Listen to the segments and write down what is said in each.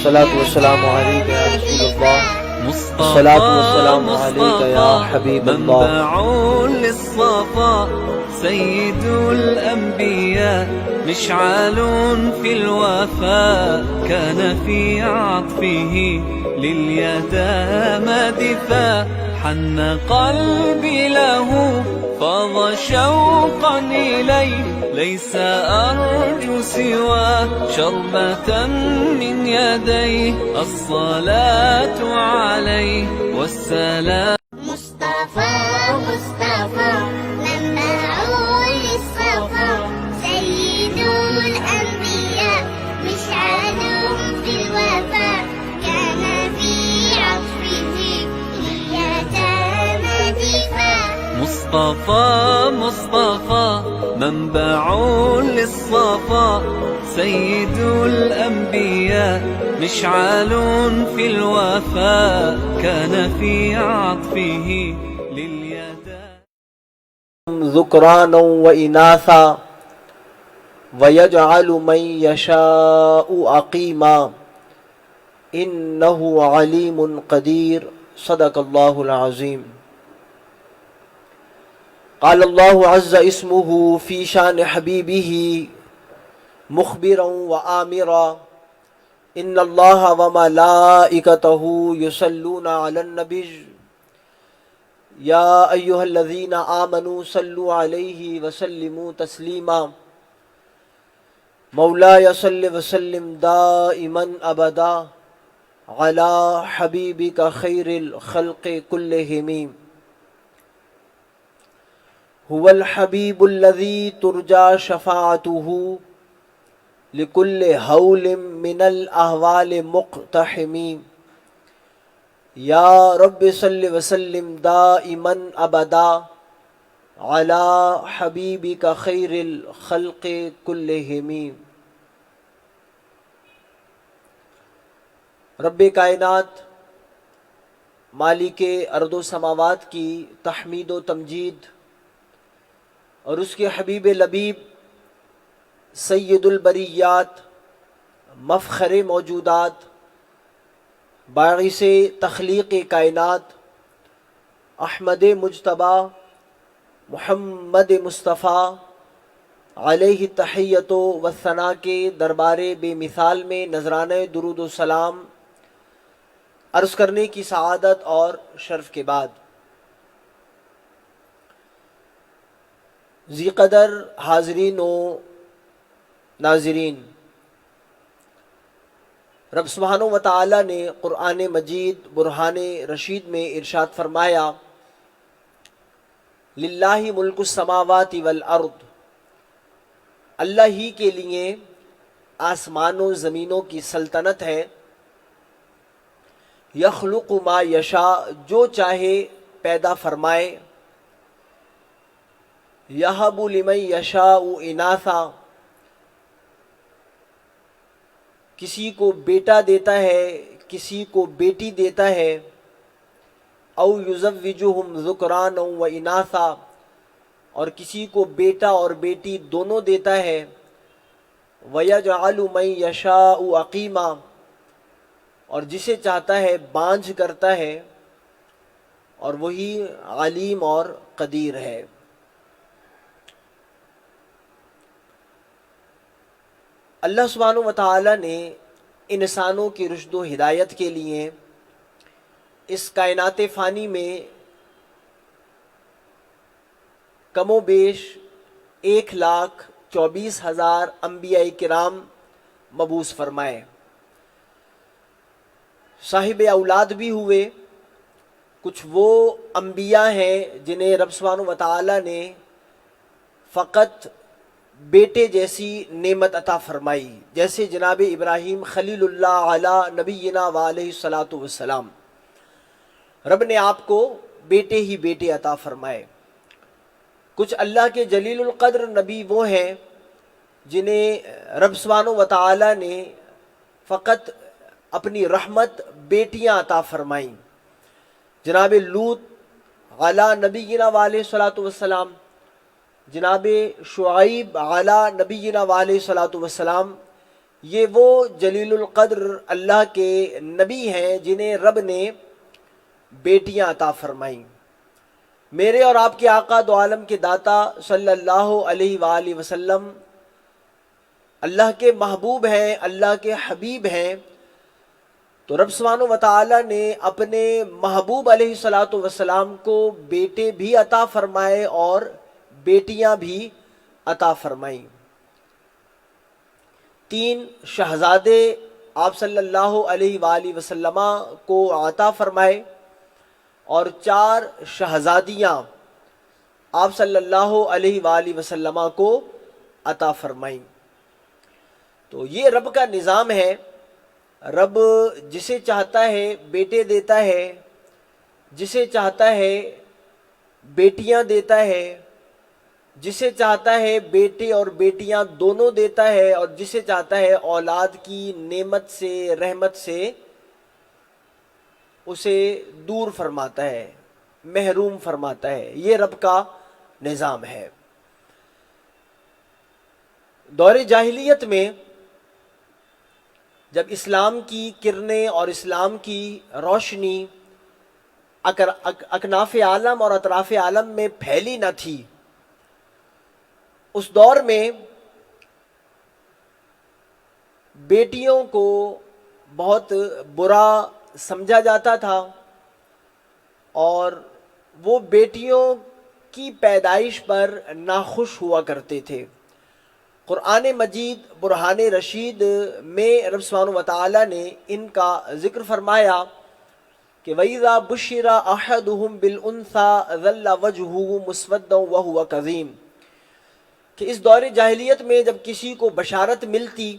الصلاة والسلام عليك يا رسول الله الصلاة والسلام عليك يا حبيب الله منبع للصفا سيد الأنبياء مشعل في الوفاء كان في عطفه لليتامى دفاع حن قلبي له فاض شوقا إليه ليس أرجو سوى شربة من يديه الصلاة عليه والسلام مصطفى منبع للصفا سيد الأنبياء مشعل في الوفاء كان في عطفه لليتامى دفاع مصطفى منبع للصفا سيد الأنبياء مشعل في الوفاء كان في عطفه لليتامى ذكرانا وإناثا ويجعل من يشاء عقيما إنه عليم قدير صدق الله العظيم. قال الله عز اسمه في شان حبيبه مخبرا وآمرا إن الله وملائكته يصلون على النبي يا أيها الذين آمنوا صلوا عليه وسلموا تسليما مولاي صل وسلم دائما أبدا على حبيبك خير الخلق كلهم هو الحبيب الذي ترجى شفاعته لكل هول من الأهوال مقتحم يا رب صل وسلم دائما أبدا على حبيبك خير الخلق كلهم. رب کائنات مالک ارض و سماوات کی تحمید و تمجید اور اس کے حبیب لبیب سید البریات مفخر موجودات باعث تخلیق کائنات احمد مجتبی محمد مصطفیٰ علیہ تحیت و ثنا کے دربار بے مثال میں نذرانہ درود و سلام عرض کرنے کی سعادت اور شرف کے بعد ذی قدر حاضرین و ناظرین، رب سبحانہ و تعالی نے قرآن مجید برہان رشید میں ارشاد فرمایا للہ ملک السماوات والارض، اللہ ہی کے لیے آسمانوں زمینوں کی سلطنت ہے، یخلق ما یشاء، جو چاہے پیدا فرمائے، یہب لمن یشاء اناثا، کسی کو بیٹا دیتا ہے کسی کو بیٹی دیتا ہے، او یزوجہم ذکرانا و اناثا، اور کسی کو بیٹا اور بیٹی دونوں دیتا ہے، ویجعل من یشاء عقیما، اور جسے چاہتا ہے بانجھ کرتا ہے، اور وہی علیم اور قدیر ہے۔ اللہ سبحانہ و تعالی نے انسانوں کی رشد و ہدایت کے لیے اس کائنات فانی میں کم و بیش 1,24,000 انبیاء کرام مبعوث فرمائے۔ صاحب اولاد بھی ہوئے، کچھ وہ انبیاء ہیں جنہیں رب سبحانہ و تعالی نے فقط بیٹے جیسی نعمت عطا فرمائی، جیسے جناب ابراہیم خلیل اللہ علی نبینا و علیہ الصلاۃ والسلام، رب نے آپ کو بیٹے ہی بیٹے عطا فرمائے۔ کچھ اللہ کے جلیل القدر نبی وہ ہیں جنہیں رب سبحانہ و تعالی نے فقط اپنی رحمت بیٹیاں عطا فرمائیں، جناب لوط علی نبینا و علیہ الصلاۃ والسلام، جناب شعیب علی نبینا و علیہ الصلاۃ والسلام، یہ وہ جلیل القدر اللہ کے نبی ہیں جنہیں رب نے بیٹیاں عطا فرمائیں۔ میرے اور آپ کے آقا دو عالم کے داتا صلی اللہ علیہ وآلہ وسلم اللہ کے محبوب ہیں، اللہ کے حبیب ہیں، تو رب سبحانہ و تعالی نے اپنے محبوب علیہ الصلاۃ والسلام کو بیٹے بھی عطا فرمائے اور بیٹیاں بھی عطا فرمائیں۔ 3 شہزادے آپ صلی اللہ علیہ وآلہ وسلم کو عطا فرمائے اور 4 شہزادیاں آپ صلی اللہ علیہ وآلہ وسلم کو عطا فرمائیں۔ تو یہ رب کا نظام ہے، رب جسے چاہتا ہے بیٹے دیتا ہے، جسے چاہتا ہے بیٹیاں دیتا ہے، جسے چاہتا ہے بیٹے اور بیٹیاں دونوں دیتا ہے، اور جسے چاہتا ہے اولاد کی نعمت سے، رحمت سے اسے دور فرماتا ہے، محروم فرماتا ہے۔ یہ رب کا نظام ہے۔ دور جاہلیت میں جب اسلام کی کرنیں اور اسلام کی روشنی اکناف عالم اور اطراف عالم میں پھیلی نہ تھی، اس دور میں بیٹیوں کو بہت برا سمجھا جاتا تھا، اور وہ بیٹیوں کی پیدائش پر ناخوش ہوا کرتے تھے۔ قرآن مجید برہان رشید میں رب سبحانہ و تعالی نے ان کا ذکر فرمایا کہ وَإِذَا بُشِّرَ أَحَدُهُمْ بِالْأُنْثَى ظَلَّ وَجْهُهُ مُسْوَدًّا وَهُوَ كَظِيمٌ، کہ اس دور جاہلیت میں جب کسی کو بشارت ملتی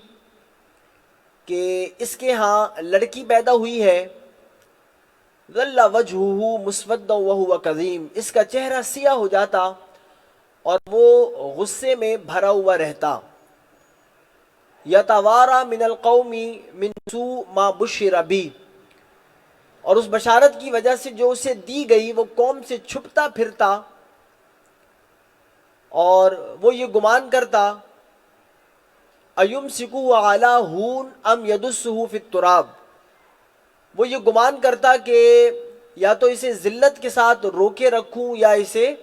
کہ اس کے ہاں لڑکی پیدا ہوئی ہے، ظَلَّ وَجْهُهُ مُسْوَدًّا وَهُوَ كَظِيمٌ، اس کا چہرہ سیاہ ہو جاتا اور وہ غصے میں بھرا ہوا رہتا۔ یتوارا من القوم من سوء ما بشر بی، اور اس بشارت کی وجہ سے جو اسے دی گئی وہ قوم سے چھپتا پھرتا، اور وہ یہ گمان کرتا ایمسکو علی ہون ام یدسہ فی التراب، وہ یہ گمان کرتا کہ یا تو اسے ذلت کے ساتھ روکے رکھوں یا اسے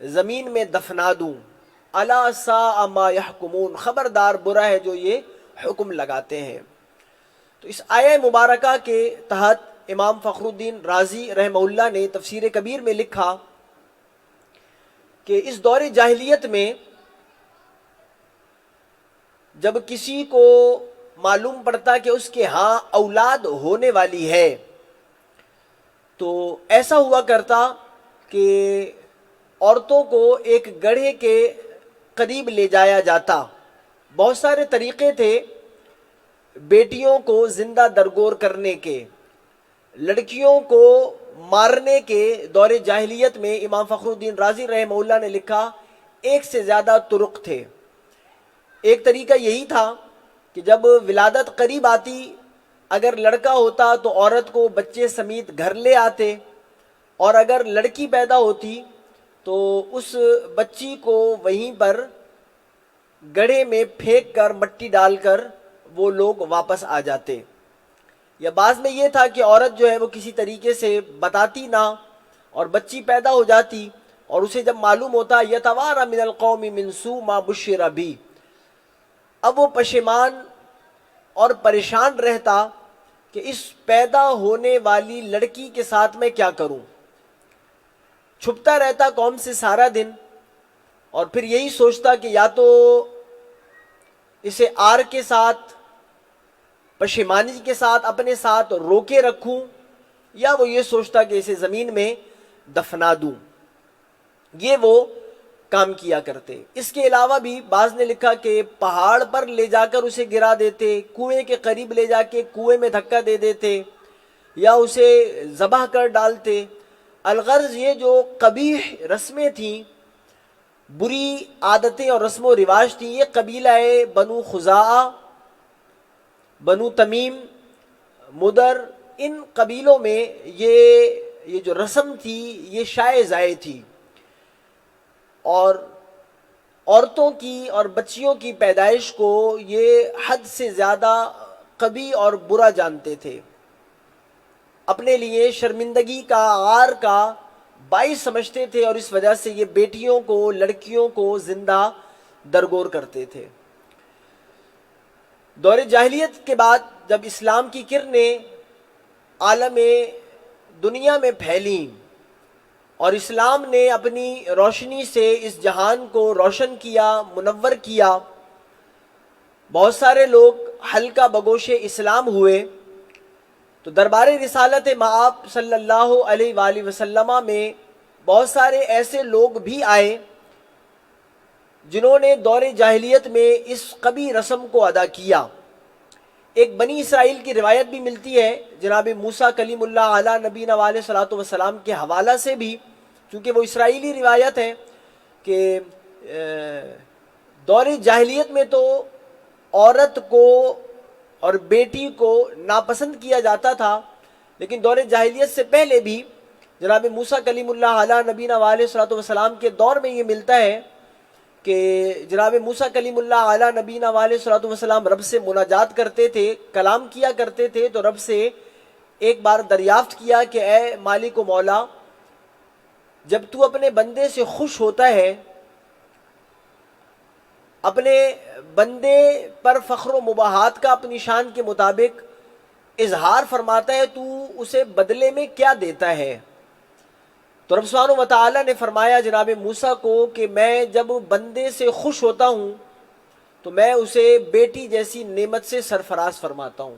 زمین میں دفنا دوں۔ الا ساء ما یحکمون، خبردار برا ہے جو یہ حکم لگاتے ہیں۔ تو اس آیہ مبارکہ کے تحت امام فخر الدین رازی رحمہ اللہ نے تفسیر کبیر میں لکھا کہ اس دور جاہلیت میں جب کسی کو معلوم پڑتا کہ اس کے ہاں اولاد ہونے والی ہے، تو ایسا ہوا کرتا کہ عورتوں کو ایک گڑھے کے قریب لے جایا جاتا۔ بہت سارے طریقے تھے بیٹیوں کو زندہ درگور کرنے کے، لڑکیوں کو مارنے کے۔ دور جاہلیت میں امام فخر الدین رازی رحمہ اللہ نے لکھا 1 سے زیادہ طرق تھے۔ ایک طریقہ یہی تھا کہ جب ولادت قریب آتی، اگر لڑکا ہوتا تو عورت کو بچے سمیت گھر لے آتے، اور اگر لڑکی پیدا ہوتی تو اس بچی کو وہیں پر گڑھے میں پھینک کر مٹی ڈال کر وہ لوگ واپس آ جاتے۔ یا بعض میں یہ تھا کہ عورت جو ہے وہ کسی طریقے سے بتاتی نہ، اور بچی پیدا ہو جاتی، اور اسے جب معلوم ہوتا یتوارا من القوم من سوء ما بشر بی، اب وہ پشیمان اور پریشان رہتا کہ اس پیدا ہونے والی لڑکی کے ساتھ میں کیا کروں۔ چھپتا رہتا قوم سے سارا دن، اور پھر یہی سوچتا کہ یا تو اسے آر کے ساتھ، پشیمانی کے ساتھ اپنے ساتھ روکے رکھوں، یا وہ یہ سوچتا کہ اسے زمین میں دفنا دوں۔ یہ وہ کام کیا کرتے۔ اس کے علاوہ بھی بعض نے لکھا کہ پہاڑ پر لے جا کر اسے گرا دیتے، کنویں کے قریب لے جا کے کنویں میں دھکا دے دیتے، یا اسے ذبح کر ڈالتے۔ الغرض یہ جو قبیح رسمیں تھیں، بری عادتیں اور رسم و رواج تھیں، یہ قبیلہ بنو خزاعہ، بنو تمیم، مدر، ان قبیلوں میں یہ جو رسم تھی یہ شائع زائع تھی۔ اور عورتوں کی اور بچیوں کی پیدائش کو یہ حد سے زیادہ قبیح اور برا جانتے تھے، اپنے لیے شرمندگی کا، عار کا باعث سمجھتے تھے، اور اس وجہ سے یہ بیٹیوں کو، لڑکیوں کو زندہ درگور کرتے تھے۔ دور جاہلیت کے بعد جب اسلام کی کرنیں عالم دنیا میں پھیلیں اور اسلام نے اپنی روشنی سے اس جہان کو روشن کیا، منور کیا، بہت سارے لوگ حلقہ بگوش اسلام ہوئے، تو دربار رسالت مآب صلی اللہ علیہ وآلہ وسلم میں بہت سارے ایسے لوگ بھی آئے جنہوں نے دور جاہلیت میں اس قبیح رسم کو ادا کیا۔ ایک بنی اسرائیل کی روایت بھی ملتی ہے جناب موسیٰ کلیم اللہ علیہ نبینا علیہ الصلوۃ والسلام کے حوالہ سے بھی، چونکہ وہ اسرائیلی روایت ہے کہ دور جاہلیت میں تو عورت کو اور بیٹی کو ناپسند کیا جاتا تھا، لیکن دور جاہلیت سے پہلے بھی جناب موسیٰ کلیم اللہ علیہ نبینا علیہ الصلوۃ والسلام کے دور میں یہ ملتا ہے کہ جناب موسیٰ کلیم اللہ علیہ نبینا علیہ الصلوۃ والسلام رب سے مناجات کرتے تھے، کلام کیا کرتے تھے، تو رب سے ایک بار دریافت کیا کہ اے مالک و مولا، جب تو اپنے بندے سے خوش ہوتا ہے، اپنے بندے پر فخر و مباحات کا اپنی شان کے مطابق اظہار فرماتا ہے، تو اسے بدلے میں کیا دیتا ہے؟ تو رب سبحانہ و تعالیٰ نے فرمایا جناب موسیٰ کو کہ میں جب بندے سے خوش ہوتا ہوں تو میں اسے بیٹی جیسی نعمت سے سرفراز فرماتا ہوں۔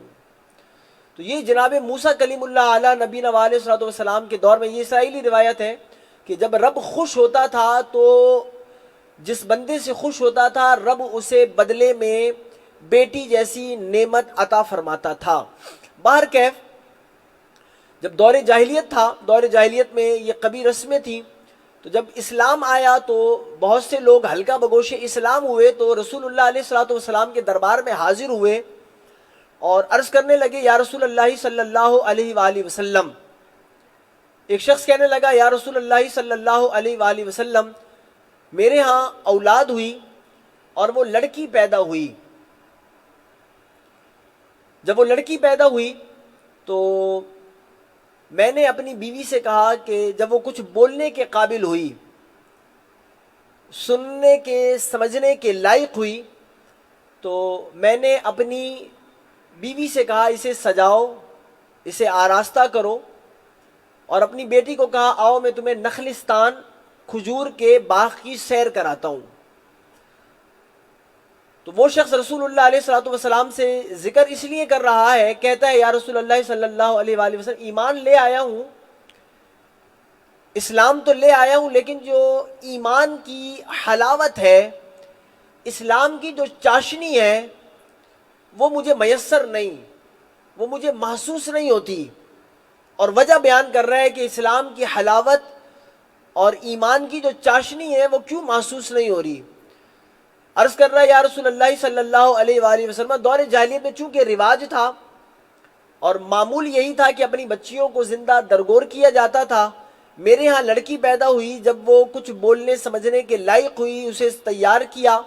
تو یہ جناب موسیٰ کلیم اللہ علیہ نبینا علیہ الصلوۃ والسلام کے دور میں یہ اسرائیلی روایت ہے کہ جب رب خوش ہوتا تھا تو جس بندے سے خوش ہوتا تھا رب اسے بدلے میں بیٹی جیسی نعمت عطا فرماتا تھا۔ بہرکیف جب دور جاہلیت تھا، دور جاہلیت میں یہ قبیح رسمیں تھیں، تو جب اسلام آیا تو بہت سے لوگ حلقہ بگوش اسلام ہوئے، تو رسول اللہ علیہ الصلوۃ والسلام کے دربار میں حاضر ہوئے اور عرض کرنے لگے یا رسول اللہ صلی اللہ علیہ وآلہ وسلم۔ ایک شخص کہنے لگا یا رسول اللہ صلی اللہ علیہ وآلہ وسلم، میرے ہاں اولاد ہوئی اور وہ لڑکی پیدا ہوئی۔ جب وہ لڑکی پیدا ہوئی تو میں نے اپنی بیوی سے کہا کہ جب وہ کچھ بولنے کے قابل ہوئی، سننے کے، سمجھنے کے لائق ہوئی، تو میں نے اپنی بیوی سے کہا اسے سجاؤ، اسے آراستہ کرو، اور اپنی بیٹی کو کہا آؤ میں تمہیں نخلستان، کھجور کے باغ کی سیر کراتا ہوں۔ تو وہ شخص رسول اللہ علیہ الصلوۃ والسلام سے ذکر اس لیے کر رہا ہے، کہتا ہے یا رسول اللہ صلی اللہ علیہ وآلہ وسلم، ایمان لے آیا ہوں، اسلام تو لے آیا ہوں، لیکن جو ایمان کی حلاوت ہے، اسلام کی جو چاشنی ہے، وہ مجھے میسر نہیں، وہ مجھے محسوس نہیں ہوتی۔ اور وجہ بیان کر رہا ہے کہ اسلام کی حلاوت اور ایمان کی جو چاشنی ہے وہ کیوں محسوس نہیں ہو رہی۔ عرض کر رہا ہے یا رسول اللہ صلی اللہ علیہ وآلہ وسلم، دور جاہلیت میں چونکہ رواج تھا اور معمول یہی تھا کہ اپنی بچیوں کو زندہ درگور کیا جاتا تھا، میرے ہاں لڑکی پیدا ہوئی، جب وہ کچھ بولنے سمجھنے کے لائق ہوئی اسے تیار کیا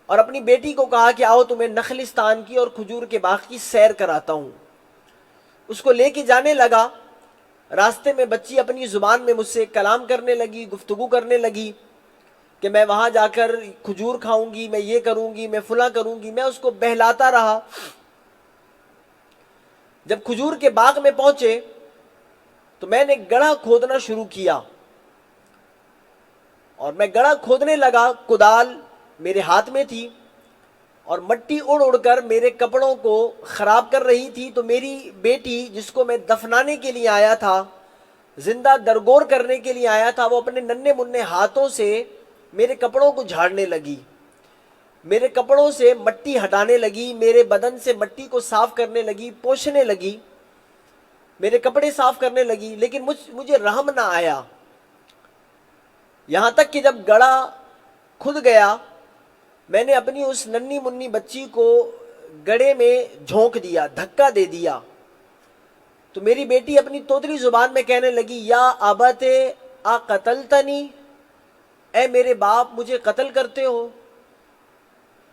اور اپنی بیٹی کو کہا کہ آؤ تمہیں نخلستان کی اور کھجور کے باغ کی سیر کراتا ہوں۔ اس کو لے کے جانے لگا، راستے میں بچی اپنی زبان میں مجھ سے کلام کرنے لگی، گفتگو کرنے لگی کہ میں وہاں جا کر کھجور کھاؤں گی، میں یہ کروں گی، میں فلاں کروں گی۔ میں اس کو بہلاتا رہا۔ جب کھجور کے باغ میں پہنچے تو میں نے گڑھا کھودنا شروع کیا، اور میں گڑھا کھودنے لگا، کدال میرے ہاتھ میں تھی اور مٹی اڑ اڑ کر میرے کپڑوں کو خراب کر رہی تھی۔ تو میری بیٹی جس کو میں دفنانے کے لیے آیا تھا، زندہ درگور کرنے کے لیے آیا تھا، وہ اپنے ننھے منھے ہاتھوں سے میرے کپڑوں کو جھاڑنے لگی، میرے کپڑوں سے مٹی ہٹانے لگی، میرے بدن سے مٹی کو صاف کرنے لگی، پوچھنے لگی، میرے کپڑے صاف کرنے لگی، لیکن مجھے رحم نہ آیا۔ یہاں تک کہ جب گڑھا کھد گیا، میں نے اپنی اس ننھی منھی بچی کو گڑھے میں جھونک دیا، دھکا دے دیا۔ تو میری بیٹی اپنی توتلی زبان میں کہنے لگی یا ابت اقتلتنی، اے میرے باپ مجھے قتل کرتے ہو،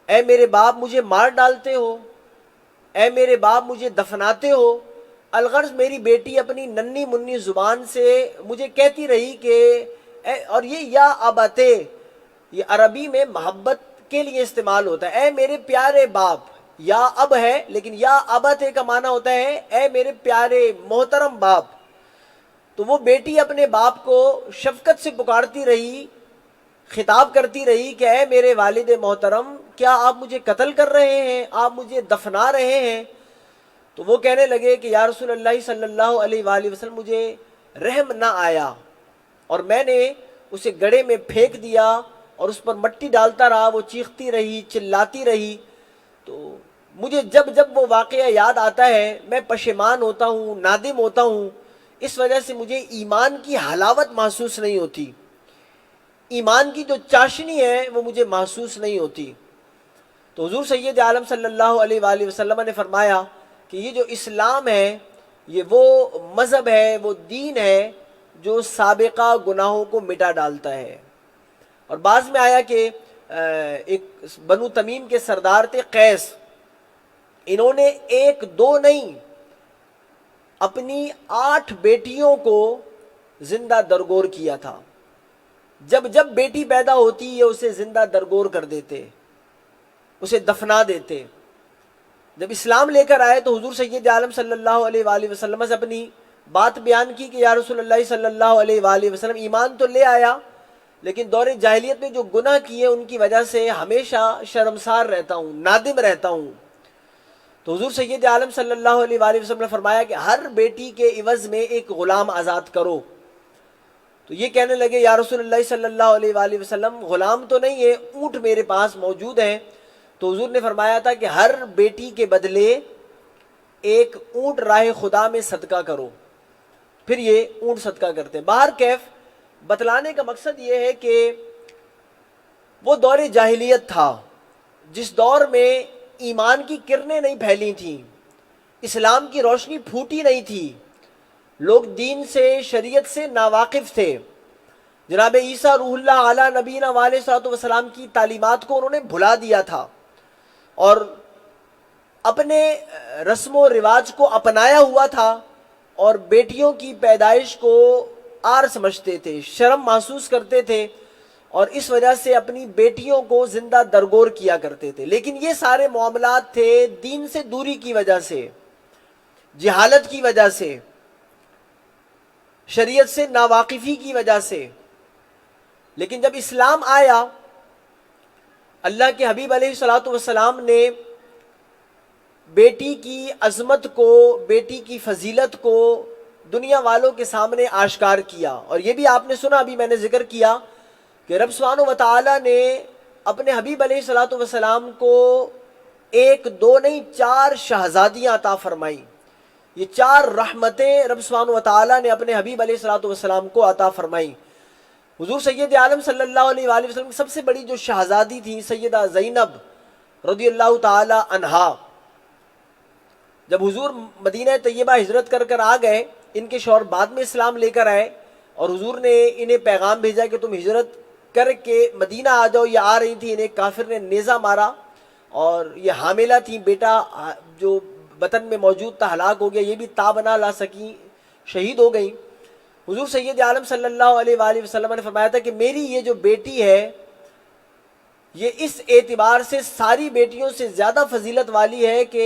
اے میرے باپ مجھے مار ڈالتے ہو، اے میرے باپ مجھے دفناتے ہو۔ الغرض میری بیٹی اپنی ننھی منی زبان سے مجھے کہتی رہی کہ اور یہ یا ابتے، یہ عربی میں محبت کے لیے استعمال ہوتا ہے، اے میرے پیارے باپ، یا اب ہے لیکن یا ابتے کا معنی ہوتا ہے اے میرے پیارے محترم باپ۔ تو وہ بیٹی اپنے باپ کو شفقت سے پکارتی رہی، خطاب کرتی رہی کہ اے میرے والد محترم، کیا آپ مجھے قتل کر رہے ہیں، آپ مجھے دفنا رہے ہیں؟ تو وہ کہنے لگے کہ یا رسول اللہ صلی اللہ علیہ وآلہ وسلم مجھے رحم نہ آیا اور میں نے اسے گڑھے میں پھینک دیا اور اس پر مٹی ڈالتا رہا، وہ چیختی رہی، چلاتی رہی۔ تو مجھے جب جب وہ واقعہ یاد آتا ہے میں پشیمان ہوتا ہوں، نادم ہوتا ہوں، اس وجہ سے مجھے ایمان کی حلاوت محسوس نہیں ہوتی، ایمان کی جو چاشنی ہے وہ مجھے محسوس نہیں ہوتی۔ تو حضور سید عالم صلی اللہ علیہ وآلہ وسلم نے فرمایا کہ یہ جو اسلام ہے یہ وہ مذہب ہے، وہ دین ہے جو سابقہ گناہوں کو مٹا ڈالتا ہے۔ اور بعض میں آیا کہ ایک بنو تمیم کے سردار تھے قیس، انہوں نے ایک دو نہیں اپنی 8 بیٹیوں کو زندہ درگور کیا تھا۔ جب جب بیٹی پیدا ہوتی ہے اسے زندہ درگور کر دیتے، اسے دفنا دیتے۔ جب اسلام لے کر آئے تو حضور سید عالم صلی اللہ علیہ وآلہ وسلم سے اپنی بات بیان کی کہ یا رسول اللہ صلی اللہ علیہ وآلہ وسلم ایمان تو لے آیا لیکن دور جاہلیت میں جو گناہ کیے ان کی وجہ سے ہمیشہ شرمسار رہتا ہوں، نادم رہتا ہوں۔ تو حضور سید عالم صلی اللہ علیہ وآلہ وسلم نے فرمایا کہ ہر بیٹی کے عوض میں ایک غلام آزاد کرو۔ تو یہ کہنے لگے یا رسول اللہ صلی اللہ علیہ وآلہ وسلم غلام تو نہیں ہے، اونٹ میرے پاس موجود ہیں۔ تو حضور نے فرمایا تھا کہ ہر بیٹی کے بدلے ایک اونٹ راہ خدا میں صدقہ کرو، پھر یہ اونٹ صدقہ کرتے ہیں۔ باہر کیف بتلانے کا مقصد یہ ہے کہ وہ دور جاہلیت تھا جس دور میں ایمان کی کرنیں نہیں پھیلی تھیں، اسلام کی روشنی پھوٹی نہیں تھی، لوگ دین سے شریعت سے ناواقف تھے۔ جناب عیسیٰ روح اللہ علیہ نبینا علیہ الصلوۃ والسلام کی تعلیمات کو انہوں نے بھلا دیا تھا اور اپنے رسم و رواج کو اپنایا ہوا تھا اور بیٹیوں کی پیدائش کو عار سمجھتے تھے، شرم محسوس کرتے تھے اور اس وجہ سے اپنی بیٹیوں کو زندہ درگور کیا کرتے تھے۔ لیکن یہ سارے معاملات تھے دین سے دوری کی وجہ سے، جہالت کی وجہ سے، شریعت سے ناواقفی کی وجہ سے۔ لیکن جب اسلام آیا، اللہ کے حبیب علیہ الصلوۃ والسلام نے بیٹی کی عظمت کو، بیٹی کی فضیلت کو دنیا والوں کے سامنے آشکار کیا۔ اور یہ بھی آپ نے سنا، ابھی میں نے ذکر کیا کہ رب سبحانہ و تعالیٰ نے اپنے حبیب علیہ الصلوۃ والسلام کو ایک دو نہیں 4 شہزادیاں عطا فرمائیں۔ یہ 4 رحمتیں رب سبحانہ و تعالیٰ نے اپنے حبیب علیہ الصلوۃ والسلام کو عطا فرمائیں۔ حضور سید عالم صلی اللہ علیہ وآلہ وسلم کی سب سے بڑی جو شہزادی تھی سیدہ زینب رضی اللہ تعالی عنہا، جب حضور مدینہ طیبہ ہجرت کر آ گئے، ان کے شوہر بعد میں اسلام لے کر آئے اور حضور نے انہیں پیغام بھیجا کہ تم ہجرت کر کے مدینہ آ جاؤ۔ یہ آ رہی تھی، انہیں کافر نے نیزہ مارا اور یہ حاملہ تھی، بیٹا جو بطن میں موجود تھا ہلاک ہو گیا، یہ بھی تاب نہ لا سکی، شہید ہو گئی۔ حضور سید عالم صلی اللہ علیہ وآلہ وسلم نے فرمایا تھا کہ میری یہ جو بیٹی ہے یہ اس اعتبار سے ساری بیٹیوں سے زیادہ فضیلت والی ہے کہ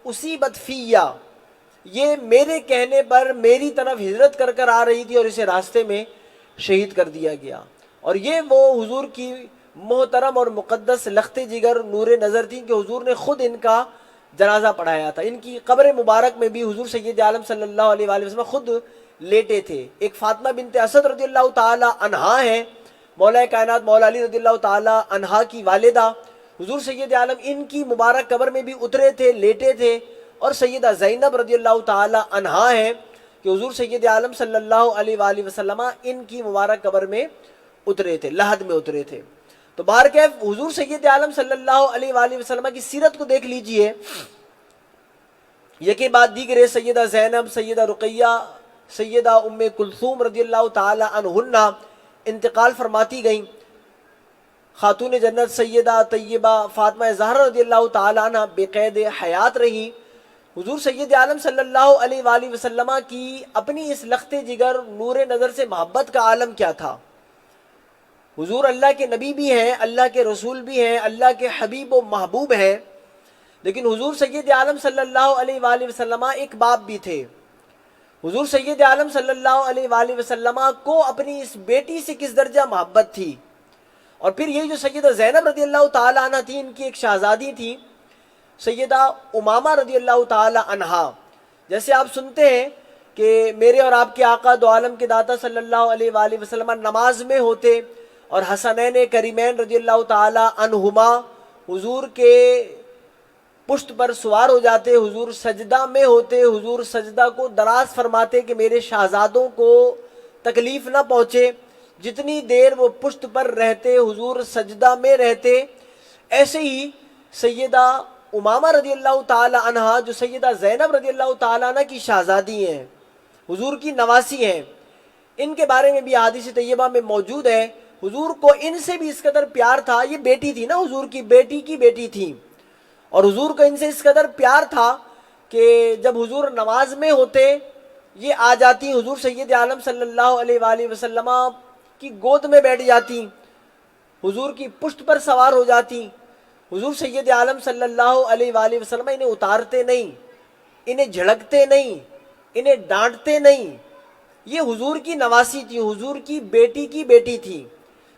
اصیبت فیہ، یہ میرے کہنے پر میری طرف ہجرت کر آ رہی تھی اور اسے راستے میں شہید کر دیا گیا۔ اور یہ وہ حضور کی محترم اور مقدس لخت جگر نور نظر تھی کہ حضور نے خود ان کا جنازہ پڑھایا تھا۔ ان کی قبر مبارک میں بھی حضور سید عالم صلی اللہ علیہ وآلہ وسلم خود لیٹے تھے۔ ایک فاطمہ بنت اسد رضی اللہ تعالی عنہا ہیں، مولا کائنات مولا علی رضی اللہ تعالی عنہا کی والدہ، حضور سید عالم ان کی مبارک قبر میں بھی اترے تھے، لیٹے تھے۔ اور سیدہ زینب رضی اللہ تعالی عنہا ہیں کہ حضور سید عالم صلی اللہ علیہ وآلہ وسلم ان کی مبارک قبر میں اترے تھے، لحد میں اترے تھے۔ تو بہرکیف حضور سید عالم صلی اللہ علیہ وآلہ وسلم کی سیرت کو دیکھ لیجئے، یکی بعد دیگر سیدہ زینب، سیدہ رقیہ، سیدہ ام کلثوم رضی اللہ تعالی عنہن انتقال فرماتی گئیں۔ خاتون جنت سیدہ طیبہ فاطمہ زہرا رضی اللہ تعالیٰ عنہ بقید حیات رہی، حضور سید عالم صلی اللہ علیہ وآلہ وسلم کی اپنی اس لخت جگر نور نظر سے محبت کا عالم کیا تھا۔ حضور اللہ کے نبی بھی ہیں، اللہ کے رسول بھی ہیں، اللہ کے حبیب و محبوب ہیں، لیکن حضور سید عالم صلی اللہ علیہ وآلہ وسلم ایک باپ بھی تھے۔ حضور سید عالم صلی اللہ علیہ وآلہ وسلم کو اپنی اس بیٹی سے کس درجہ محبت تھی۔ اور پھر یہ جو سیدہ زینب رضی اللہ تعالیٰ عنہ تھی، ان کی ایک شہزادی تھی سیدہ امامہ رضی اللہ تعالیٰ عنہا۔ جیسے آپ سنتے ہیں کہ میرے اور آپ کے آقا دو عالم کے داتا صلی اللہ علیہ وآلہ وسلم نماز میں ہوتے اور حسنین کریمین رضی اللہ تعالیٰ عنہما حضور کے پشت پر سوار ہو جاتے، حضور سجدہ میں ہوتے، حضور سجدہ کو دراز فرماتے کہ میرے شہزادوں کو تکلیف نہ پہنچے، جتنی دیر وہ پشت پر رہتے حضور سجدہ میں رہتے۔ ایسے ہی سیدہ امامہ رضی اللہ تعالی عنہا جو سیدہ زینب رضی اللہ تعالی عنہ کی شہزادی ہیں، حضور کی نواسی ہیں، ان کے بارے میں بھی احادیث طیبہ میں موجود ہے۔ حضور کو ان سے بھی اس قدر پیار تھا، یہ بیٹی تھی نا حضور کی بیٹی کی بیٹی تھی، اور حضور کو ان سے اس قدر پیار تھا کہ جب حضور نماز میں ہوتے یہ آ جاتی، حضور سید عالم صلی اللہ علیہ وآلہ وسلم کی گود میں بیٹھ جاتی، حضور کی پشت پر سوار ہو جاتی۔ حضور سید عالم صلی اللہ علیہ وآلہ وسلم انہیں اتارتے نہیں، انہیں جھڑکتے نہیں، انہیں ڈانٹتے نہیں۔ یہ حضور کی نواسی تھی، حضور کی بیٹی تھی،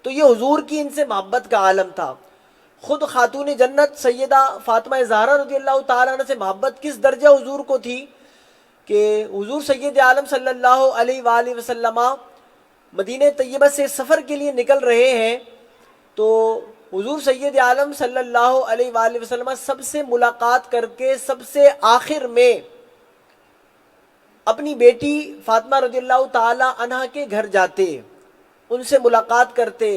تو یہ حضور کی ان سے محبت کا عالم تھا۔ خود خاتون جنت سیدہ فاطمہ زہرا رضی اللہ تعالیٰ عنہ سے محبت کس درجہ حضور کو تھی کہ حضور سید عالم صلی اللہ علیہ وآلہ وسلم مدینہ طیبہ سے سفر کے لیے نکل رہے ہیں، تو حضور سید عالم صلی اللہ علیہ وآلہ وسلم سب سے ملاقات کر کے سب سے آخر میں اپنی بیٹی فاطمہ رضی اللہ تعالی عنہ کے گھر جاتے، ان سے ملاقات کرتے،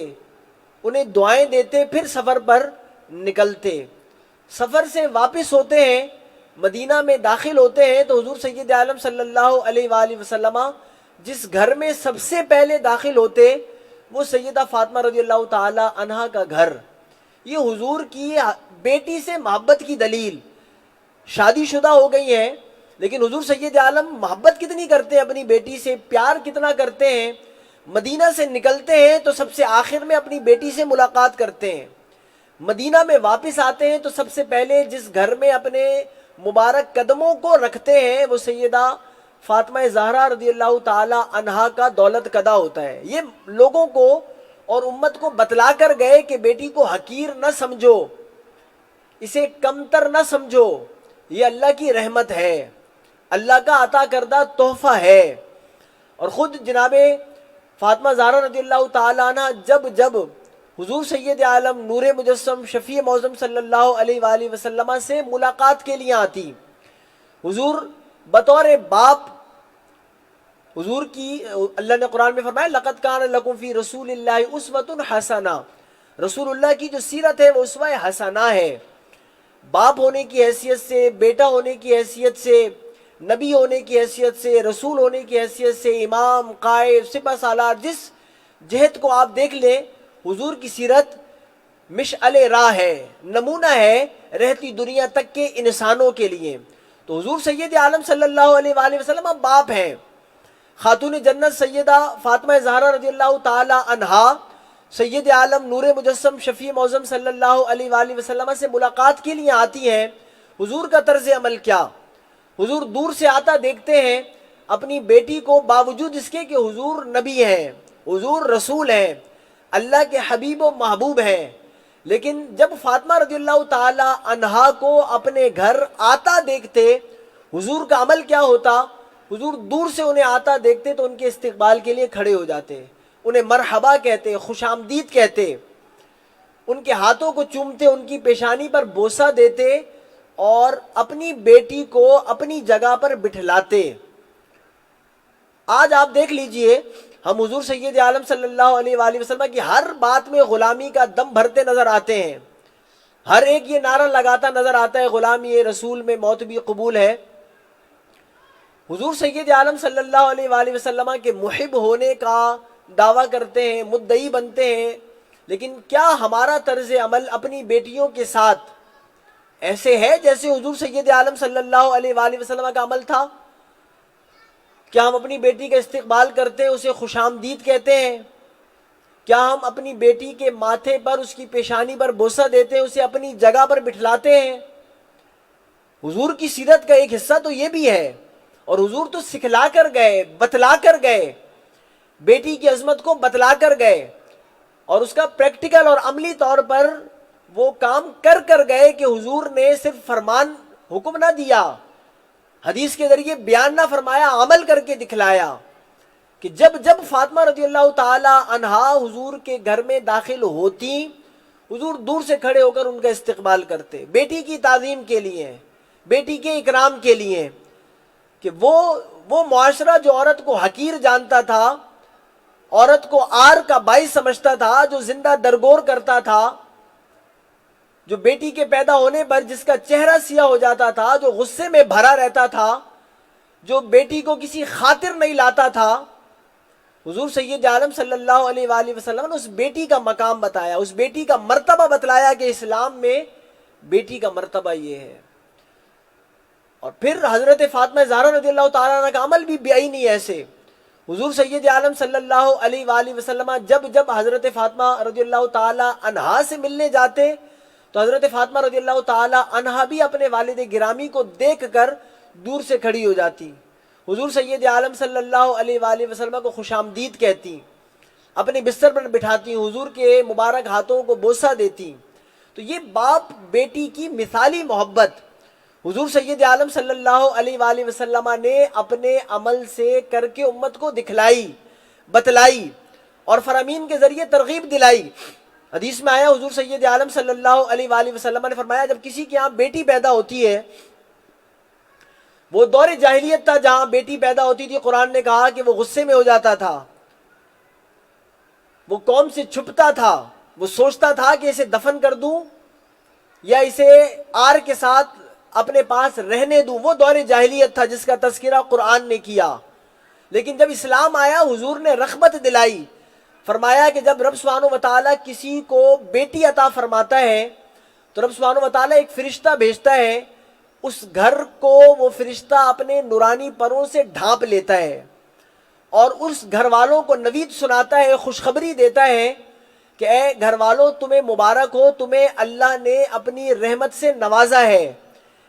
انہیں دعائیں دیتے، پھر سفر پر نکلتے۔ سفر سے واپس ہوتے ہیں، مدینہ میں داخل ہوتے ہیں، تو حضور سید عالم صلی اللہ علیہ وآلہ وسلم جس گھر میں سب سے پہلے داخل ہوتے وہ سیدہ فاطمہ رضی اللہ تعالی عنہا کا گھر۔ یہ حضور کی بیٹی سے محبت کی دلیل، شادی شدہ ہو گئی ہیں لیکن حضور سید عالم محبت کتنی کرتے ہیں اپنی بیٹی سے، پیار کتنا کرتے ہیں۔ مدینہ سے نکلتے ہیں تو سب سے آخر میں اپنی بیٹی سے ملاقات کرتے ہیں، مدینہ میں واپس آتے ہیں تو سب سے پہلے جس گھر میں اپنے مبارک قدموں کو رکھتے ہیں وہ سیدہ فاطمہ زہرا رضی اللہ تعالی عنہا کا دولت قدا ہوتا ہے۔ یہ لوگوں کو اور امت کو بتلا کر گئے کہ بیٹی کو حقیر نہ سمجھو، اسے کمتر نہ سمجھو، یہ اللہ کی رحمت ہے، اللہ کا عطا کردہ تحفہ ہے۔ اور خود جناب فاطمہ زہرا رضی اللہ تعالی عنہ جب حضور سید عالم نور مجسم شفیع معظم صلی اللہ علیہ وآلہ وسلم سے ملاقات کے لیے آتی، حضور بطور باپ، حضور کی اللہ نے قرآن میں فرمایا لَقَدْ كَانَ لَكُمْ فِي رَسُولِ اللَّهِ أُسْوَةٌ حَسَنَةٌ، رسول اللہ کی جو سیرت ہے وہ اسوہ حسنہ ہے۔ باپ ہونے کی حیثیت سے، بیٹا ہونے کی حیثیت سے، نبی ہونے کی حیثیت سے، رسول ہونے کی حیثیت سے، امام، قائد، سپہ سالار، جس جہت کو آپ دیکھ لیں حضور کی سیرت مشعل راہ ہے، نمونہ ہے رہتی دنیا تک کے انسانوں کے لیے۔ تو حضور سید عالم صلی اللہ علیہ وآلہ وسلم باپ ہیں۔ خاتون جنت سیدہ فاطمہ زہرا رضی اللہ تعالی عنہا سید عالم نور مجسم شفیع معظم صلی اللہ علیہ وآلہ وسلم سے ملاقات کے لیے آتی ہیں۔ حضور کا طرز عمل کیا، حضور دور سے آتا دیکھتے ہیں اپنی بیٹی کو، باوجود اس کے کہ حضور نبی ہیں، حضور رسول ہیں، اللہ کے حبیب و محبوب ہیں، لیکن جب فاطمہ رضی اللہ تعالی عنہا کو اپنے گھر آتا دیکھتے حضور کا عمل کیا ہوتا، حضور دور سے انہیں آتا دیکھتے تو ان کے استقبال کے لیے کھڑے ہو جاتے، انہیں مرحبا کہتے، خوش آمدید کہتے، ان کے ہاتھوں کو چومتے، ان کی پیشانی پر بوسہ دیتے اور اپنی بیٹی کو اپنی جگہ پر بٹھلاتے۔ آج آپ دیکھ لیجئے ہم حضور سید عالم صلی اللہ علیہ وآلہ وسلم کی ہر بات میں غلامی کا دم بھرتے نظر آتے ہیں، ہر ایک یہ نعرہ لگاتا نظر آتا ہے غلامی رسول میں موت بھی قبول ہے۔ حضور سید عالم صلی اللہ علیہ وآلہ وسلم کے محب ہونے کا دعویٰ کرتے ہیں، مدعی بنتے ہیں، لیکن کیا ہمارا طرز عمل اپنی بیٹیوں کے ساتھ ایسے ہے جیسے حضور سید عالم صلی اللہ علیہ وآلہ وسلم کا عمل تھا؟ کیا ہم اپنی بیٹی کا استقبال کرتے ہیں، اسے خوش آمدید کہتے ہیں؟ کیا ہم اپنی بیٹی کے ماتھے پر، اس کی پیشانی پر بوسہ دیتے ہیں، اسے اپنی جگہ پر بٹھلاتے ہیں؟ حضور کی سیرت کا ایک حصہ تو یہ بھی ہے، اور حضور تو سکھلا کر گئے، بتلا کر گئے، بیٹی کی عظمت کو بتلا کر گئے، اور اس کا پریکٹیکل اور عملی طور پر وہ کام کر گئے کہ حضور نے صرف فرمان حکم نہ دیا، حدیث کے ذریعے بیان نہ فرمایا، عمل کر کے دکھلایا کہ جب جب فاطمہ رضی اللہ تعالی عنہا حضور کے گھر میں داخل ہوتی، حضور دور سے کھڑے ہو کر ان کا استقبال کرتے، بیٹی کی تعظیم کے لیے، بیٹی کے اکرام کے لیے، کہ وہ معاشرہ جو عورت کو حقیر جانتا تھا، عورت کو عار کا باعث سمجھتا تھا، جو زندہ درگور کرتا تھا، جو بیٹی کے پیدا ہونے پر جس کا چہرہ سیاہ ہو جاتا تھا، جو غصے میں بھرا رہتا تھا، جو بیٹی کو کسی خاطر نہیں لاتا تھا، حضور سید عالم صلی اللہ علیہ وآلہ وسلم نے اس بیٹی کا مقام بتایا، اس بیٹی کا مرتبہ بتلایا کہ اسلام میں بیٹی کا مرتبہ یہ ہے۔ اور پھر حضرت فاطمہ زہرا رضی اللہ تعالیٰ عنہ کا عمل بھی بیائی نہیں ایسے۔ حضور سید عالم صلی اللہ علیہ وآلہ وسلم جب حضرت فاطمہ رضی اللہ تعالیٰ عنہا سے ملنے جاتے تو حضرت فاطمہ رضی اللہ تعالیٰ عنہا بھی اپنے والد گرامی کو دیکھ کر دور سے کھڑی ہو جاتی، حضور سید عالم صلی اللہ علیہ وآلہ وسلم کو خوش آمدید کہتی، اپنے بستر پر بٹھاتی، حضور کے مبارک ہاتھوں کو بوسہ دیتی۔ تو یہ باپ بیٹی کی مثالی محبت حضور سید عالم صلی اللہ علیہ وآلہ وسلم نے اپنے عمل سے کر کے امت کو دکھلائی، بتلائی، اور فرامین کے ذریعے ترغیب دلائی۔ حدیث میں آیا، حضور سید عالم صلی اللہ علیہ وآلہ وسلم نے فرمایا جب کسی کے یہاں بیٹی پیدا ہوتی ہے، وہ دور جاہلیت تھا جہاں بیٹی پیدا ہوتی تھی، قرآن نے کہا کہ وہ غصے میں ہو جاتا تھا، وہ قوم سے چھپتا تھا، وہ سوچتا تھا کہ اسے دفن کر دوں یا اسے آر کے ساتھ اپنے پاس رہنے دوں۔ وہ دور جاہلیت تھا جس کا تذکرہ قرآن نے کیا۔ لیکن جب اسلام آیا، حضور نے رغبت دلائی، فرمایا کہ جب رب سبحانہ و تعالیٰ کسی کو بیٹی عطا فرماتا ہے تو رب سبحانہ و تعالیٰ ایک فرشتہ بھیجتا ہے، اس گھر کو وہ فرشتہ اپنے نورانی پروں سے ڈھانپ لیتا ہے اور اس گھر والوں کو نوید سناتا ہے، خوشخبری دیتا ہے کہ اے گھر والوں تمہیں مبارک ہو، تمہیں اللہ نے اپنی رحمت سے نوازا ہے۔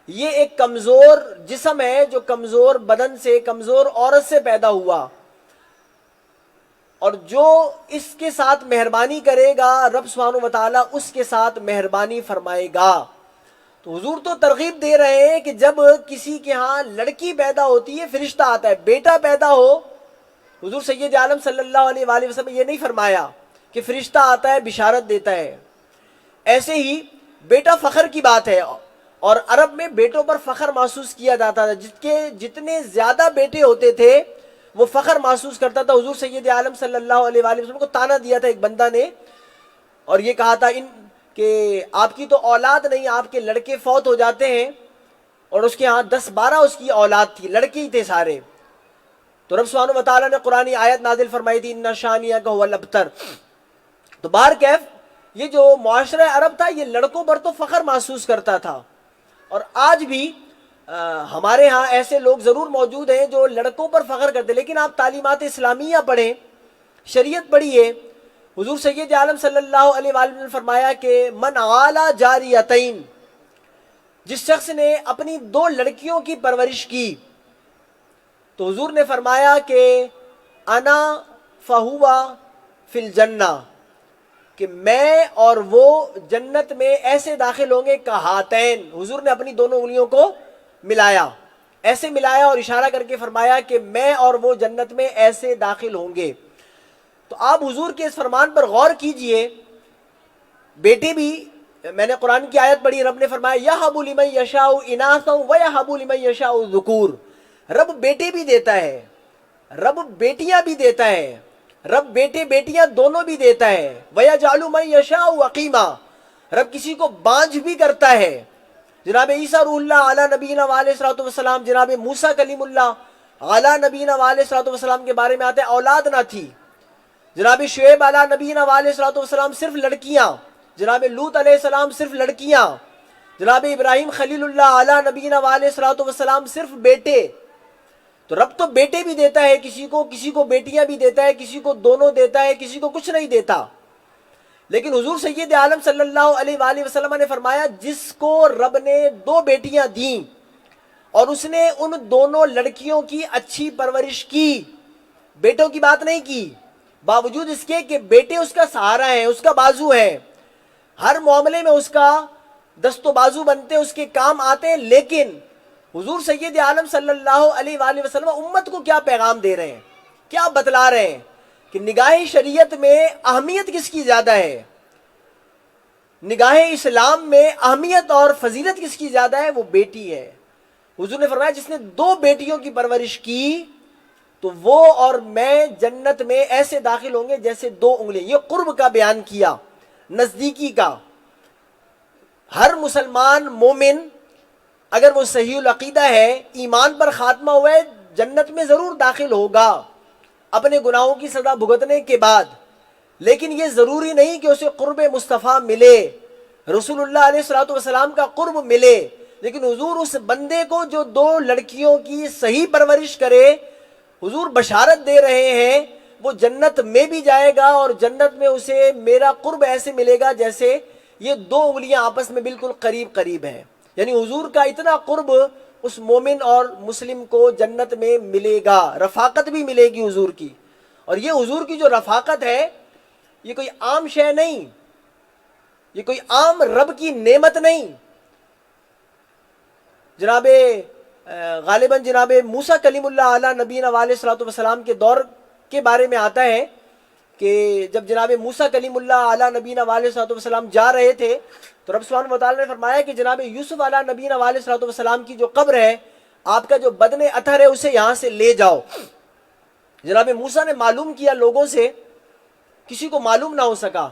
یہ ایک کمزور جسم ہے جو کمزور بدن سے، کمزور عورت سے پیدا ہوا، اور جو اس کے ساتھ مہربانی کرے گا رب سبحانہ و تعالیٰ اس کے ساتھ مہربانی فرمائے گا۔ تو حضور تو ترغیب دے رہے ہیں کہ جب کسی کے ہاں لڑکی پیدا ہوتی ہے، فرشتہ آتا ہے، بیٹا پیدا ہو، حضور سید عالم صلی اللہ علیہ وآلہ وسلم یہ نہیں فرمایا کہ فرشتہ آتا ہے بشارت دیتا ہے۔ ایسے ہی بیٹا فخر کی بات ہے، اور عرب میں بیٹوں پر فخر محسوس کیا جاتا تھا، جتنے زیادہ بیٹے ہوتے تھے وہ فخر محسوس کرتا تھا۔ حضور سید عالم صلی اللہ علیہ وآلہ وسلم کو تانا دیا تھا ایک بندہ نے، اور یہ کہا تھا کہ آپ کی تو اولاد نہیں، آپ کے لڑکے فوت ہو جاتے ہیں، اور اس کے ہاں 10-12 اس کی اولاد تھی، لڑکے ہی تھے سارے۔ تو رب سبحانہ و تعالیٰ نے قرآنی آیت نازل فرمائی تھی، اِنَّ شَانِئَکَ هُوَ الْأَبْتَرُ۔ تو بہرکیف یہ جو معاشرہ عرب تھا یہ لڑکوں پر تو فخر محسوس کرتا تھا، اور آج بھی ہمارے ہاں ایسے لوگ ضرور موجود ہیں جو لڑکوں پر فخر کرتے، لیکن آپ تعلیمات اسلامیہ پڑھیں، شریعت پڑھیے۔ حضور سید عالم صلی اللہ علیہ وآلہ وسلم نے فرمایا کہ من عالی جاریتین، جس شخص نے اپنی 2 لڑکیوں کی پرورش کی، تو حضور نے فرمایا کہ انا فہوا فی الجنہ، کہ میں اور وہ جنت میں ایسے داخل ہوں گے کہاتین۔ حضور نے اپنی دونوں انگلیوں کو ملایا، ایسے ملایا اور اشارہ کر کے فرمایا کہ میں اور وہ جنت میں ایسے داخل ہوں گے۔ تو آپ حضور کے اس فرمان پر غور کیجئے۔ بیٹے بھی، میں نے قرآن کی آیت پڑھی، رب نے فرمایا یَہَبُ لِمَن یَشَاءُ إِنَاثًا وَیَہَبُ لِمَن یَشَاءُ الذُّکُورَ۔ رب بیٹے بھی دیتا ہے، رب بیٹیاں بھی دیتا ہے، رب بیٹے بیٹیاں دونوں بھی دیتا ہے۔ وَیَجْعَلُ مَن یَشَاءُ عَقِیمًا، رب کسی کو بانجھ بھی کرتا ہے۔ جناب عیسیٰ روح اللہ علی نبینا وعلیہ الصلوۃ والسلام، جناب موسیٰ کلیم اللہ علی نبینا وعلیہ الصلوۃ والسلام کے بارے میں آتا ہے اولاد نہ تھی۔ جناب شعیب علیہ نبینا علیہ الصلوۃ والسلام صرف لڑکیاں، جناب لوط علیہ السلام صرف لڑکیاں، جناب ابراہیم خلیل اللہ علیہ نبینا علیہ الصلوۃ والسلام صرف بیٹے۔ تو رب تو بیٹے بھی دیتا ہے کسی کو بیٹیاں بھی دیتا ہے، کسی کو دونوں دیتا ہے، کسی کو کچھ نہیں دیتا۔ لیکن حضور سید عالم صلی اللہ علیہ وآلہ وسلم نے فرمایا جس کو رب نے 2 بیٹیاں دیں اور اس نے ان دونوں لڑکیوں کی اچھی پرورش کی، بیٹوں کی بات نہیں کی، باوجود اس کے کہ بیٹے اس کا سہارا ہیں، اس کا بازو ہیں، ہر معاملے میں اس کا دست و بازو بنتے، اس کے کام آتے، لیکن حضور سید عالم صلی اللہ علیہ وآلہ وسلم امت کو کیا پیغام دے رہے ہیں، کیا بتلا رہے ہیں کہ نگاہ شریعت میں اہمیت کس کی زیادہ ہے، نگاہ اسلام میں اہمیت اور فضیلت کس کی زیادہ ہے؟ وہ بیٹی ہے۔ حضور نے فرمایا جس نے 2 بیٹیوں کی پرورش کی تو وہ اور میں جنت میں ایسے داخل ہوں گے جیسے 2 انگلیاں۔ یہ قرب کا بیان کیا، نزدیکی کا۔ ہر مسلمان مومن اگر وہ صحیح العقیدہ ہے، ایمان پر خاتمہ ہوا ہے، جنت میں ضرور داخل ہوگا اپنے گناہوں کی سزا بھگتنے کے بعد، لیکن یہ ضروری نہیں کہ اسے قرب مصطفیٰ ملے، رسول اللہ علیہ الصلوۃ والسلام کا قرب ملے، لیکن حضور اس بندے کو جو 2 لڑکیوں کی صحیح پرورش کرے، حضور بشارت دے رہے ہیں وہ جنت میں بھی جائے گا اور جنت میں اسے میرا قرب ایسے ملے گا جیسے یہ 2 انگلیاں آپس میں بالکل قریب قریب ہیں۔ یعنی حضور کا اتنا قرب اس مومن اور مسلم کو جنت میں ملے گا، رفاقت بھی ملے گی حضور کی۔ اور یہ حضور کی جو رفاقت ہے یہ کوئی عام شے نہیں، یہ کوئی عام رب کی نعمت نہیں۔ جناب غالباً جناب موسیٰ کلیم اللہ علیہ نبینا علیہ الصلوۃ والسلام کے دور کے بارے میں آتا ہے کہ جب جناب موسیٰ کلیم اللہ علیہ نبینا علیہ الصلوۃ والسلام جا رہے تھے تو رب سبحانہ وتعالیٰ نے فرمایا کہ جناب یوسف علیہ نبینا علیہ الصلوۃ والسلام کی جو قبر ہے، آپ کا جو بدن اطہر ہے اسے یہاں سے لے جاؤ۔ جناب موسیٰ نے معلوم کیا لوگوں سے، کسی کو معلوم نہ ہو سکا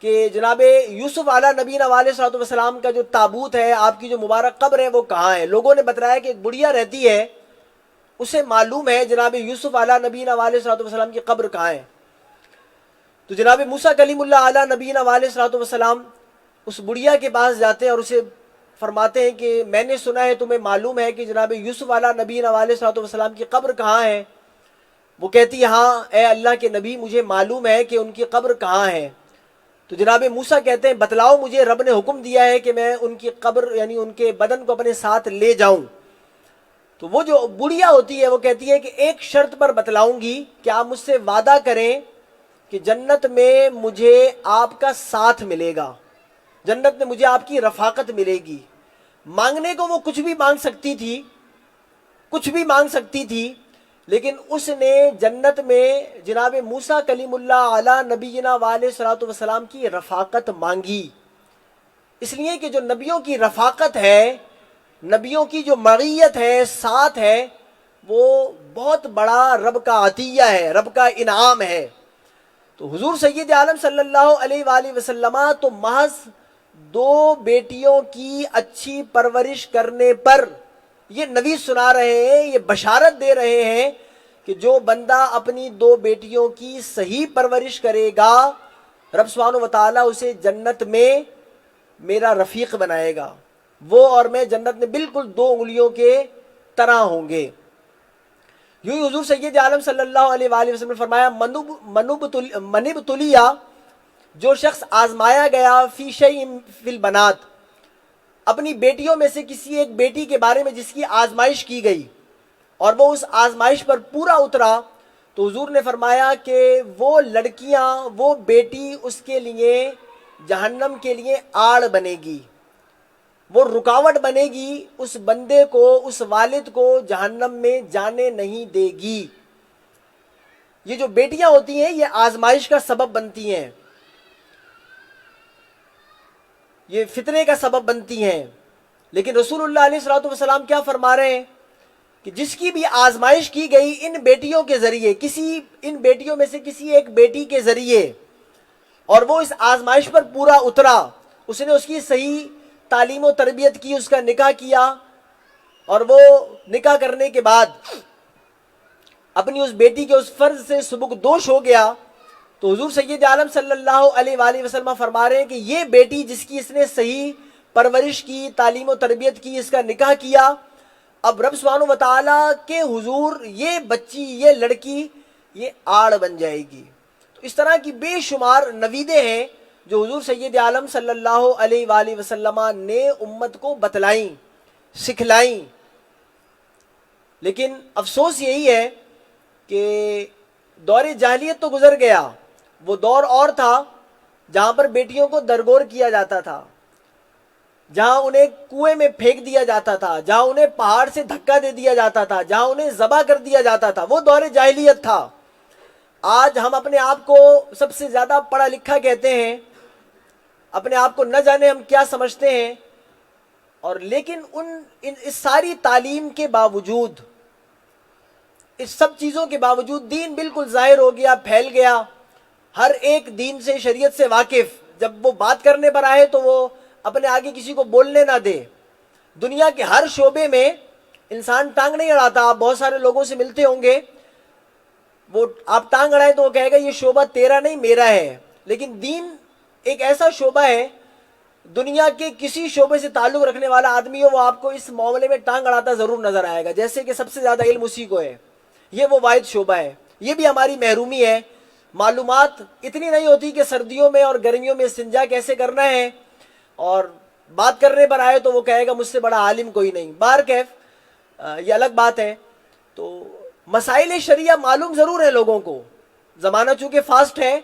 کہ جناب یوسف علیہ نبینا علیہ الصلوۃ والسلام کا جو تابوت ہے، آپ کی جو مبارک قبر ہے وہ کہاں ہے۔ لوگوں نے بتلایا کہ ایک بڑھیا رہتی ہے، اسے معلوم ہے جناب یوسف علیہ نبینا علیہ الصلوۃ والسلام کی قبر کہاں ہے۔ تو جناب موسیٰ کلیم اللہ علیہ نبینا علیہ الصلوۃ والسلام اس بڑھیا کے پاس جاتے ہیں اور اسے فرماتے ہیں کہ میں نے سنا ہے تمہیں معلوم ہے کہ جناب یوسف علیہ نبینا علیہ الصلوۃ والسلام کی قبر کہاں ہے؟ وہ کہتی ہے ہاں اے اللہ کے نبی مجھے معلوم ہے کہ ان کی قبر کہاں ہے۔ تو جناب موسیٰ کہتے ہیں بتلاؤ مجھے، رب نے حکم دیا ہے کہ میں ان کی قبر یعنی ان کے بدن کو اپنے ساتھ لے جاؤں۔ تو وہ جو بڑھیا ہوتی ہے وہ کہتی ہے کہ ایک شرط پر بتلاؤں گی کہ آپ مجھ سے وعدہ کریں کہ جنت میں مجھے آپ کا ساتھ ملے گا، جنت میں مجھے آپ کی رفاقت ملے گی۔ مانگنے کو وہ کچھ بھی مانگ سکتی تھی، کچھ بھی مانگ سکتی تھی، لیکن اس نے جنت میں جناب موسیٰ کلیم اللہ علیہ نبینا علیہ الصلوۃ والسلام کی رفاقت مانگی، اس لیے کہ جو نبیوں کی رفاقت ہے، نبیوں کی جو معیت ہے، ساتھ ہے، وہ بہت بڑا رب کا عطیہ ہے، رب کا انعام ہے۔ تو حضور سید عالم صلی اللہ علیہ وآلہ وسلم تو محض 2 بیٹیوں کی اچھی پرورش کرنے پر یہ نبی سنا رہے ہیں، یہ بشارت دے رہے ہیں کہ جو بندہ اپنی 2 بیٹیوں کی صحیح پرورش کرے گا، رب سبحانہ وتعالیٰ اسے جنت میں میرا رفیق بنائے گا، وہ اور میں جنت میں بالکل 2 انگلیوں کے طرح ہوں گے۔ یوں ہی حضور سید عالم صلی اللہ علیہ وآلہ وسلم نے فرمایا منب تلیا، جو شخص آزمایا گیا فی شیء فی البنات، اپنی بیٹیوں میں سے کسی ایک بیٹی کے بارے میں جس کی آزمائش کی گئی اور وہ اس آزمائش پر پورا اترا، تو حضور نے فرمایا کہ وہ لڑکیاں، وہ بیٹی اس کے لیے جہنم کے لیے آڑ بنے گی، وہ رکاوٹ بنے گی، اس بندے کو، اس والد کو جہنم میں جانے نہیں دے گی۔ یہ جو بیٹیاں ہوتی ہیں یہ آزمائش کا سبب بنتی ہیں، یہ فتنے کا سبب بنتی ہیں، لیکن رسول اللہ علیہ الصلوۃ والسلام کیا فرما رہے ہیں کہ جس کی بھی آزمائش کی گئی ان بیٹیوں کے ذریعے، ان بیٹیوں میں سے کسی ایک بیٹی کے ذریعے، اور وہ اس آزمائش پر پورا اترا، اس نے اس کی صحیح تعلیم و تربیت کی، اس کا نکاح کیا، اور وہ نکاح کرنے کے بعد اپنی اس بیٹی کے اس فرض سے سبکدوش ہو گیا، تو حضور سید عالم صلی اللہ علیہ وآلہ وسلم فرما رہے ہیں کہ یہ بیٹی جس کی اس نے صحیح پرورش کی، تعلیم و تربیت کی، اس کا نکاح کیا، اب رب سبحانہ و تعالیٰ کے حضور یہ بچی، یہ لڑکی، یہ آڑ بن جائے گی۔ تو اس طرح کی بے شمار نویدیں ہیں جو حضور سید عالم صلی اللہ علیہ وآلہ وسلم نے امت کو بتلائیں، سکھلائیں۔ لیکن افسوس یہی ہے کہ دور جاہلیت تو گزر گیا، وہ دور اور تھا جہاں پر بیٹیوں کو درگور کیا جاتا تھا، جہاں انہیں کنویں میں پھینک دیا جاتا تھا، جہاں انہیں پہاڑ سے دھکا دے دیا جاتا تھا، جہاں انہیں ذبح کر دیا جاتا تھا، وہ دور جاہلیت تھا۔ آج ہم اپنے آپ کو سب سے زیادہ پڑھا لکھا کہتے ہیں، اپنے آپ کو نہ جانے ہم کیا سمجھتے ہیں، اور لیکن اس ساری تعلیم کے باوجود، اس سب چیزوں کے باوجود دین بالکل ظاہر ہو گیا، پھیل گیا، ہر ایک دین سے، شریعت سے واقف، جب وہ بات کرنے پر آئے تو وہ اپنے آگے کسی کو بولنے نہ دے۔ دنیا کے ہر شعبے میں انسان ٹانگ نہیں اڑاتا، آپ بہت سارے لوگوں سے ملتے ہوں گے، وہ آپ ٹانگ اڑائیں تو وہ کہے گا یہ شعبہ تیرا نہیں میرا ہے، لیکن دین ایک ایسا شعبہ ہے، دنیا کے کسی شعبے سے تعلق رکھنے والا آدمی ہو وہ آپ کو اس معاملے میں ٹانگ اڑاتا ضرور نظر آئے گا، جیسے کہ سب سے زیادہ علم اسی کو ہے، یہ وہ واحد شعبہ ہے۔ یہ بھی ہماری محرومی ہے، معلومات اتنی نہیں ہوتی کہ سردیوں میں اور گرمیوں میں استنجا کیسے کرنا ہے، اور بات کرنے پر آئے تو وہ کہے گا مجھ سے بڑا عالم کوئی نہیں۔ بہرکیف یہ الگ بات ہے۔ تو مسائل شریعہ معلوم ضرور ہے لوگوں کو، زمانہ چونکہ فاسٹ ہے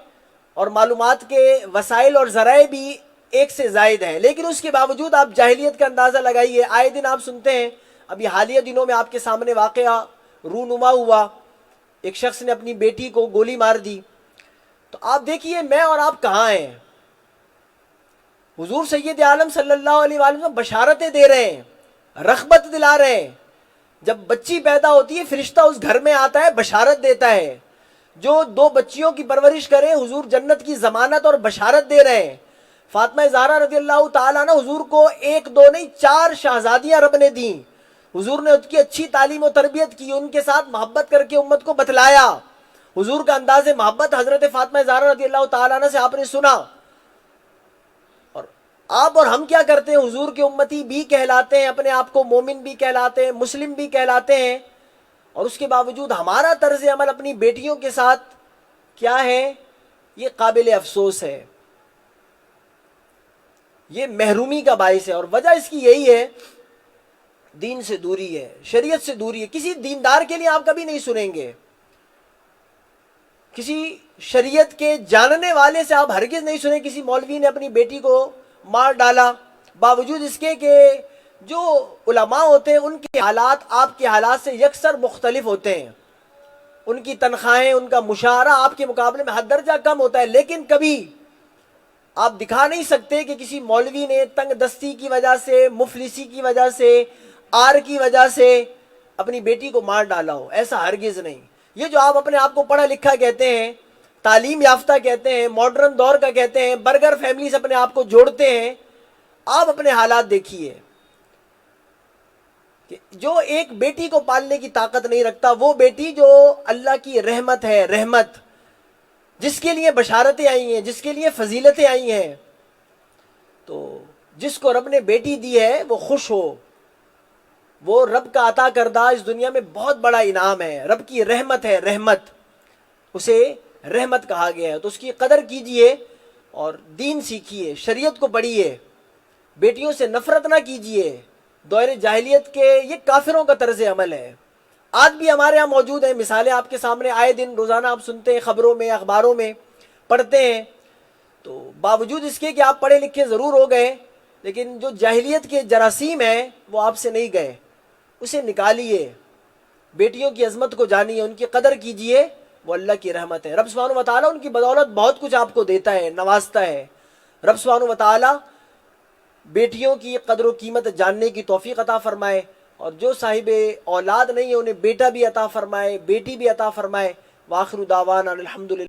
اور معلومات کے وسائل اور ذرائع بھی ایک سے زائد ہیں، لیکن اس کے باوجود آپ جاہلیت کا اندازہ لگائیے۔ آئے دن آپ سنتے ہیں، ابھی حالیہ دنوں میں آپ کے سامنے واقعہ رونما ہوا، ایک شخص نے اپنی بیٹی کو گولی مار دی۔ تو آپ دیکھیے میں اور آپ کہاں ہیں؟ حضور سید عالم صلی اللہ علیہ وآلہ وسلم بشارتیں دے رہے ہیں، رغبت دلا رہے ہیں۔ جب بچی پیدا ہوتی ہے فرشتہ اس گھر میں آتا ہے، بشارت دیتا ہے۔ جو 2 بچیوں کی پرورش کرے حضور جنت کی ضمانت اور بشارت دے رہے ہیں۔ فاطمہ زہرا رضی اللہ تعالیٰ عنہ حضور کو 1 2 نہیں 4 شہزادیاں رب نے دیں۔ حضور نے ان کی اچھی تعلیم و تربیت کی، ان کے ساتھ محبت کر کے امت کو بتلایا۔ حضور کا انداز محبت حضرت فاطمہ زہرا رضی اللہ تعالیٰ عنہ سے آپ نے سنا۔ اور آپ اور ہم کیا کرتے ہیں؟ حضور کے امتی بھی کہلاتے ہیں، اپنے آپ کو مومن بھی کہلاتے ہیں، مسلم بھی کہلاتے ہیں، اور اس کے باوجود ہمارا طرز عمل اپنی بیٹیوں کے ساتھ کیا ہے؟ یہ قابل افسوس ہے، یہ محرومی کا باعث ہے۔ اور وجہ اس کی یہی ہے، دین سے دوری ہے، شریعت سے دوری ہے۔ کسی دیندار کے لیے آپ کبھی نہیں سنیں گے، کسی شریعت کے جاننے والے سے آپ ہرگز نہیں سنیں کسی مولوی نے اپنی بیٹی کو مار ڈالا، باوجود اس کے کہ جو علماء ہوتے ہیں ان کے حالات آپ کے حالات سے یکسر مختلف ہوتے ہیں، ان کی تنخواہیں، ان کا مشاہرہ آپ کے مقابلے میں حد درجہ کم ہوتا ہے، لیکن کبھی آپ دکھا نہیں سکتے کہ کسی مولوی نے تنگ دستی کی وجہ سے، مفلسی کی وجہ سے، آر کی وجہ سے اپنی بیٹی کو مار ڈالا ہو، ایسا ہرگز نہیں۔ یہ جو آپ اپنے آپ کو پڑھا لکھا کہتے ہیں، تعلیم یافتہ کہتے ہیں، ماڈرن دور کا کہتے ہیں، برگر فیملی سے اپنے آپ کو جوڑتے ہیں، آپ اپنے حالات دیکھیے کہ جو ایک بیٹی کو پالنے کی طاقت نہیں رکھتا، وہ بیٹی جو اللہ کی رحمت ہے، رحمت جس کے لیے بشارتیں آئی ہیں، جس کے لیے فضیلتیں آئی ہیں، تو جس کو رب نے بیٹی دی ہے وہ خوش ہو، وہ رب کا عطا کردہ اس دنیا میں بہت بڑا انعام ہے، رب کی رحمت ہے، رحمت، اسے رحمت کہا گیا ہے۔ تو اس کی قدر کیجئے اور دین سیکھیے، شریعت کو پڑھیے، بیٹیوں سے نفرت نہ کیجئے۔ دور جاہلیت کے یہ کافروں کا طرز عمل ہے، آج بھی ہمارے ہاں موجود ہیں، مثالیں آپ کے سامنے آئے دن روزانہ آپ سنتے ہیں، خبروں میں، اخباروں میں پڑھتے ہیں۔ تو باوجود اس کے کہ آپ پڑھے لکھے ضرور ہو گئے، لیکن جو جاہلیت کے جراثیم ہیں وہ آپ سے نہیں گئے، اسے نکالیے، بیٹیوں کی عظمت کو جانیے، ان کی قدر کیجئے، وہ اللہ کی رحمت ہے۔ رب سبحانہ و تعالیٰ ان کی بدولت بہت کچھ آپ کو دیتا ہے، نوازتا ہے۔ رب سبحانہ و تعالیٰ بیٹیوں کی قدر و قیمت جاننے کی توفیق عطا فرمائے، اور جو صاحب اولاد نہیں ہے انہیں بیٹا بھی عطا فرمائے، بیٹی بھی عطا فرمائے۔ وآخر دعوانا الحمدللہ۔